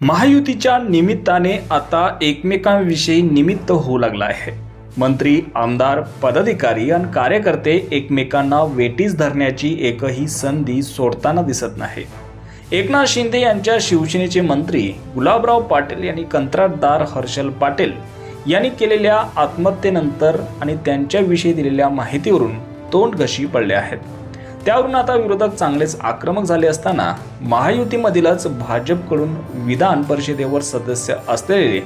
महायुतीच्या निमित्ताने आता एकमेकांविषयी निमित्त होऊ लागला आहे। मंत्री, आमदार, पदाधिकारी आणि कार्यकर्ते एकमेकांना वेटीस धरण्याची एकही संधी सोडताना दिसत नाही। एकनाथ शिंदे यांच्या शिवसेनेचे मंत्री गुलाबराव पाटील यांनी कंत्राटदार हर्षल पाटील यांनी केलेल्या आत्महत्येनंतर आणि त्यांच्याविषयी दिलेल्या माहितीवरून तोंडघशी पडले आहेत। त्यावरून आता विरोधक चांगलेच आक्रमक झाले असताना महायुतीमधीलच भाजपकडून विधान परिषदेवर सदस्य असलेले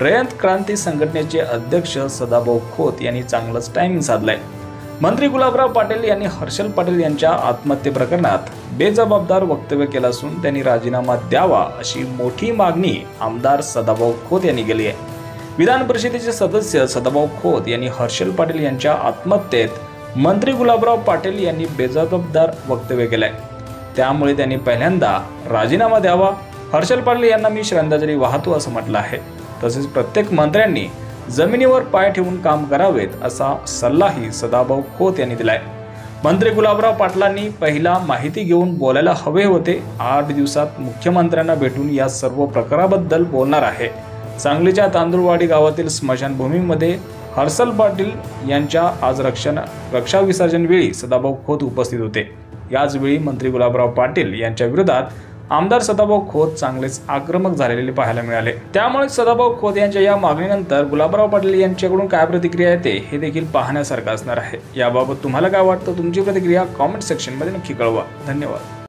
रयत क्रांती संघटनेचे अध्यक्ष सदाभाऊ खोत यांनी चांगलंच टायमिंग साधलंय। मंत्री गुलाबराव पाटील यांनी हर्षल पाटील यांच्या आत्महत्ये प्रकरणात बेजबाबदार वक्तव्य केलं असून त्यांनी राजीनामा द्यावा अशी मोठी मागणी आमदार सदाभाऊ खोत यांनी केली आहे। विधान परिषदेचे सदस्य सदाभाऊ खोत यांनी हर्षल पाटील यांच्या आत्महत्येत मंत्री गुलाबराव पाटील यांनी बेजबाबदार वक्तव्य केलंय, त्यामुळे त्यांनी पहिल्यांदा राजीनामा द्यावा। हर्षल पाटील यांना मी श्रद्धांजली वाहतो असं म्हटलं आहे। तसेच प्रत्येक मंत्र्यांनी जमिनीवर पाय ठेवून काम करावेत असा सल्लाही सदाभाऊ खोत यांनी दिलाय। मंत्री गुलाबराव पाटलांनी पहिला माहिती घेऊन बोलायला हवे होते। 8 दिवसात मुख्यमंत्र्यांना भेटून या सर्व प्रकाराबद्दल बोलणार आहे। सांगलीच्या तांदुळवाडी गावातील स्मशानभूमीमध्ये हर्षल पाटील यांच्या आज रक्षा विसर्जन वेळी सदाभाऊ खोत उपस्थित होते। याच वेळी मंत्री गुलाबराव पाटील यांच्या विरोधात आमदार सदाभाऊ खोत चांगलेच आक्रमक झालेले पाहायला मिळाले। त्यामुळे सदाभाऊ खोत यांच्या या मागणीनंतर गुलाबराव पाटील यांच्याकडून काय प्रतिक्रिया येते हे देखील पाहण्यासारखं असणार आहे। याबाबत तुम्हाला काय वाटतं? तुमची प्रतिक्रिया कॉमेंट सेक्शन मध्ये नक्की कळवा। धन्यवाद।